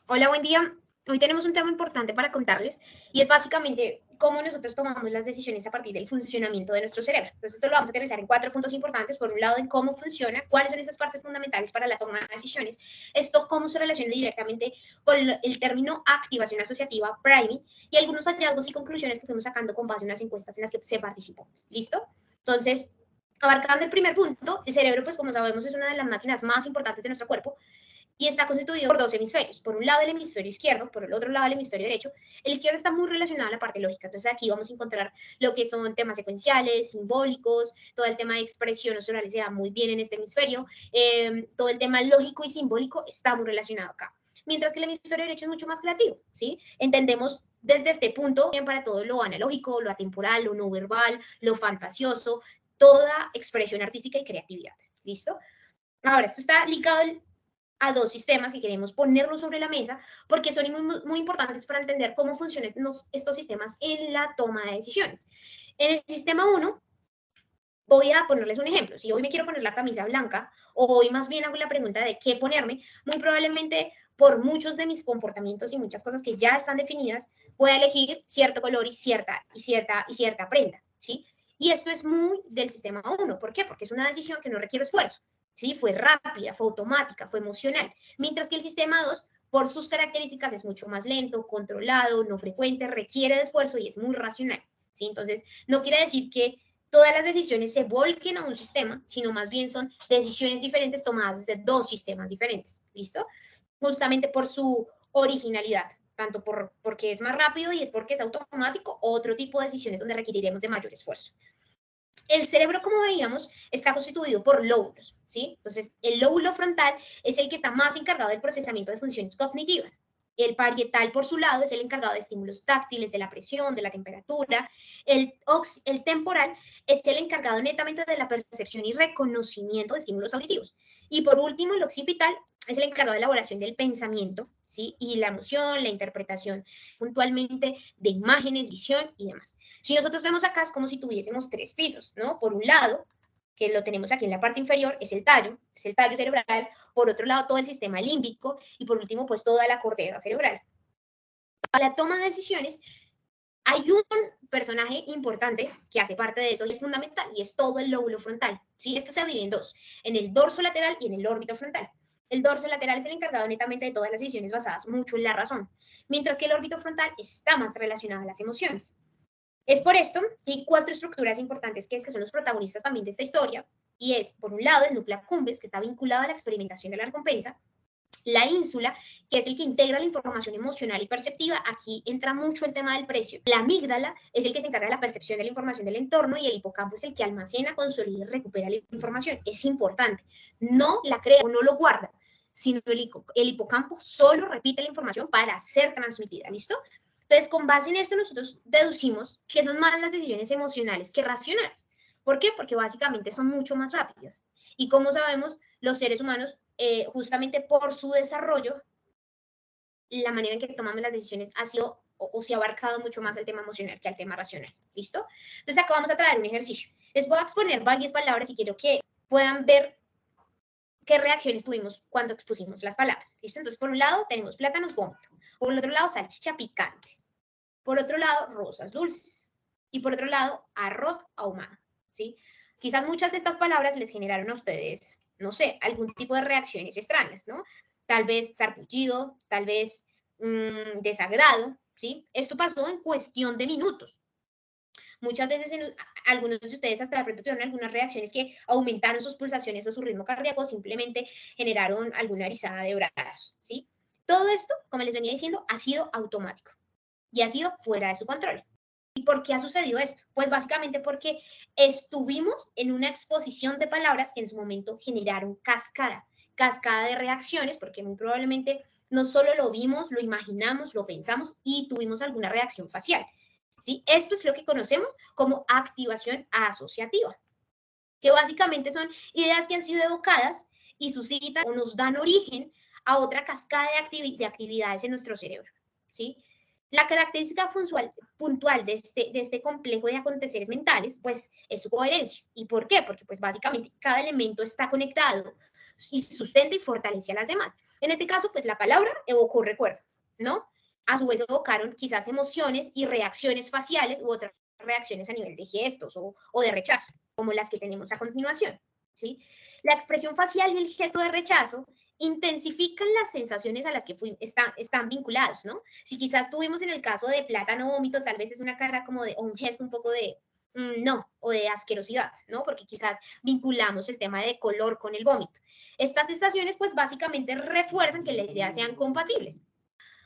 Hola, buen día. Hoy tenemos un tema importante para contarles y es básicamente cómo nosotros tomamos las decisiones a partir del funcionamiento de nuestro cerebro. Entonces, esto lo vamos a aterrizar en 4 puntos importantes. Por un lado, en cómo funciona, cuáles son esas partes fundamentales para la toma de decisiones. Esto, cómo se relaciona directamente con el término activación asociativa, priming, y algunos hallazgos y conclusiones que fuimos sacando con base en unas encuestas en las que se participó. ¿Listo? Entonces, abarcando el primer punto, el cerebro, pues como sabemos, es una de las máquinas más importantes de nuestro cuerpo y está constituido por dos hemisferios. Por un lado el hemisferio izquierdo, por el otro lado el hemisferio derecho. El izquierdo está muy relacionado a la parte lógica, entonces aquí vamos a encontrar lo que son temas secuenciales, simbólicos, todo el tema de expresiones orales se da muy bien en este hemisferio, todo el tema lógico y simbólico está muy relacionado acá. Mientras que el hemisferio derecho es mucho más creativo, ¿sí? Entendemos desde este punto bien para todo lo analógico, lo atemporal, lo no verbal, lo fantasioso, toda expresión artística y creatividad, ¿listo? Ahora, esto está ligado a dos sistemas que queremos ponerlos sobre la mesa porque son muy, muy importantes para entender cómo funcionan estos sistemas en la toma de decisiones. En el sistema 1, voy a ponerles un ejemplo. Si hoy me quiero poner la camisa blanca o hoy más bien hago la pregunta de qué ponerme, muy probablemente por muchos de mis comportamientos y muchas cosas que ya están definidas, voy a elegir cierto color y cierta prenda, ¿sí? Y esto es muy del sistema 1. ¿Por qué? Porque es una decisión que no requiere esfuerzo, ¿sí? Fue rápida, fue automática, fue emocional. Mientras que el sistema 2, por sus características, es mucho más lento, controlado, no frecuente, requiere de esfuerzo y es muy racional, ¿sí? Entonces, no quiere decir que todas las decisiones se volquen a un sistema, sino más bien son decisiones diferentes tomadas desde dos sistemas diferentes, ¿listo? Justamente por su originalidad, tanto porque es más rápido y es porque es automático, o otro tipo de decisiones donde requeriremos de mayor esfuerzo. El cerebro, como veíamos, está constituido por lóbulos, ¿sí? Entonces, el lóbulo frontal es el que está más encargado del procesamiento de funciones cognitivas. El parietal, por su lado, es el encargado de estímulos táctiles, de la presión, de la temperatura. El temporal es el encargado netamente de la percepción y reconocimiento de estímulos auditivos. Y por último, el occipital es el encargado de la elaboración del pensamiento, ¿sí? Y la emoción, la interpretación puntualmente de imágenes, visión y demás. Si nosotros vemos acá, es como si tuviésemos tres pisos, ¿no? Por un lado, que lo tenemos aquí en la parte inferior, es el tallo cerebral, por otro lado, todo el sistema límbico, y por último, pues toda la corteza cerebral. Para la toma de decisiones, hay un personaje importante que hace parte de eso y es fundamental, y es todo el lóbulo frontal, ¿sí? Esto se divide en dos, en el dorso lateral y en el órbito frontal. El dorso lateral es el encargado netamente de todas las decisiones basadas mucho en la razón, mientras que el órbito frontal está más relacionado a las emociones. Es por esto que hay cuatro estructuras importantes que son los protagonistas también de esta historia, y es, por un lado, el núcleo accumbens, que está vinculado a la experimentación de la recompensa, la ínsula, que es el que integra la información emocional y perceptiva. Aquí entra mucho el tema del precio. La amígdala es el que se encarga de la percepción de la información del entorno y el hipocampo es el que almacena, consolida y recupera la información. Es importante. No la crea o no lo guarda, sino el hipocampo solo repite la información para ser transmitida. ¿Listo? Entonces, con base en esto, nosotros deducimos que son más las decisiones emocionales que racionales. ¿Por qué? Porque básicamente son mucho más rápidas. Y como sabemos, los seres humanos, justamente por su desarrollo, la manera en que tomamos las decisiones ha sido o se ha abarcado mucho más el tema emocional que al tema racional. ¿Listo? Entonces acá vamos a traer un ejercicio. Les voy a exponer varias palabras y quiero que puedan ver qué reacciones tuvimos cuando expusimos las palabras. ¿Listo? Entonces, por un lado tenemos plátanos vómito, por el otro lado salchicha picante, por otro lado rosas dulces y por otro lado arroz ahumado. ¿Sí? Quizás muchas de estas palabras les generaron a ustedes, no sé, algún tipo de reacciones extrañas, ¿no? Tal vez sarpullido, tal vez desagrado, ¿sí? Esto pasó en cuestión de minutos. Muchas veces algunos de ustedes hasta de pronto tuvieron algunas reacciones que aumentaron sus pulsaciones o su ritmo cardíaco, simplemente generaron alguna erizada de brazos, ¿sí? Todo esto, como les venía diciendo, ha sido automático y ha sido fuera de su control. ¿Y por qué ha sucedido esto? Pues básicamente porque estuvimos en una exposición de palabras que en su momento generaron cascada de reacciones, porque muy probablemente no solo lo vimos, lo imaginamos, lo pensamos y tuvimos alguna reacción facial. ¿Sí? Esto es lo que conocemos como activación asociativa, que básicamente son ideas que han sido evocadas y suscitan o nos dan origen a otra cascada de actividades en nuestro cerebro. ¿Sí? La característica puntual de este complejo de aconteceres mentales, pues, es su coherencia. ¿Y por qué? Porque, pues, básicamente cada elemento está conectado y sustenta y fortalece a las demás. En este caso, pues la palabra evocó recuerdo, ¿no? A su vez evocaron quizás emociones y reacciones faciales u otras reacciones a nivel de gestos o de rechazo, como las que tenemos a continuación, ¿sí? La expresión facial y el gesto de rechazo intensifican las sensaciones a las que están vinculados, ¿no? Si quizás tuvimos en el caso de plátano vómito, tal vez es una cara como de, o un gesto un poco de, no, o de asquerosidad, ¿no? Porque quizás vinculamos el tema de color con el vómito. Estas sensaciones, pues básicamente refuerzan que las ideas sean compatibles.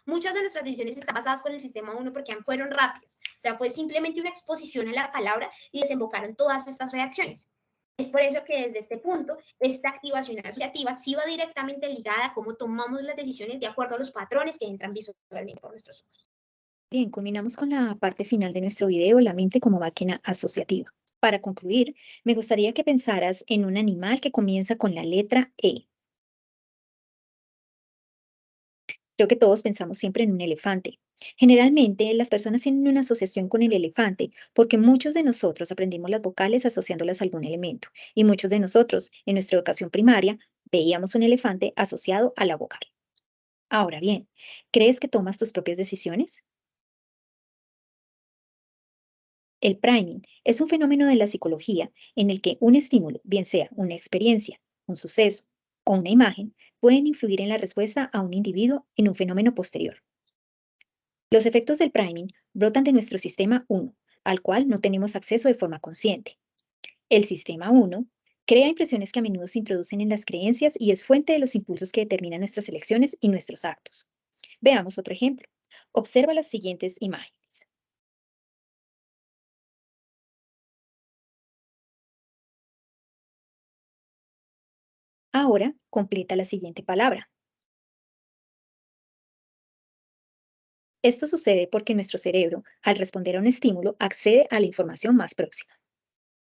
Muchas de nuestras decisiones están basadas con el sistema 1 porque fueron rápidas. O sea, fue simplemente una exposición a la palabra y desembocaron todas estas reacciones. Es por eso que desde este punto, esta activación asociativa sí va directamente ligada a cómo tomamos las decisiones de acuerdo a los patrones que entran visualmente por nuestros ojos. Bien, culminamos con la parte final de nuestro video, la mente como máquina asociativa. Para concluir, me gustaría que pensaras en un animal que comienza con la letra E. Creo que todos pensamos siempre en un elefante. Generalmente, las personas tienen una asociación con el elefante porque muchos de nosotros aprendimos las vocales asociándolas a algún elemento y muchos de nosotros en nuestra educación primaria veíamos un elefante asociado a la vocal. Ahora bien, ¿crees que tomas tus propias decisiones? El priming es un fenómeno de la psicología en el que un estímulo, bien sea una experiencia, un suceso o una imagen, pueden influir en la respuesta a un individuo en un fenómeno posterior. Los efectos del priming brotan de nuestro sistema 1, al cual no tenemos acceso de forma consciente. El sistema 1 crea impresiones que a menudo se introducen en las creencias y es fuente de los impulsos que determinan nuestras elecciones y nuestros actos. Veamos otro ejemplo. Observa las siguientes imágenes. Ahora completa la siguiente palabra. Esto sucede porque nuestro cerebro, al responder a un estímulo, accede a la información más próxima.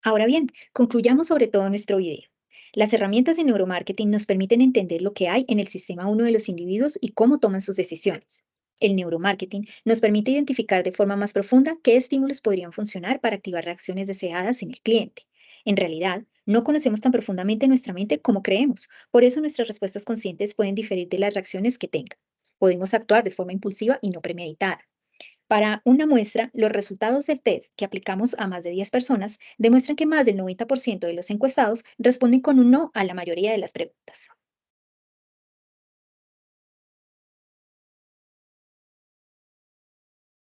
Ahora bien, concluyamos sobre todo nuestro video. Las herramientas de neuromarketing nos permiten entender lo que hay en el sistema 1 de los individuos y cómo toman sus decisiones. El neuromarketing nos permite identificar de forma más profunda qué estímulos podrían funcionar para activar reacciones deseadas en el cliente. En realidad, no conocemos tan profundamente nuestra mente como creemos, por eso nuestras respuestas conscientes pueden diferir de las reacciones que tengan. Podemos actuar de forma impulsiva y no premeditada. Para una muestra, los resultados del test que aplicamos a más de 10 personas demuestran que más del 90% de los encuestados responden con un no a la mayoría de las preguntas.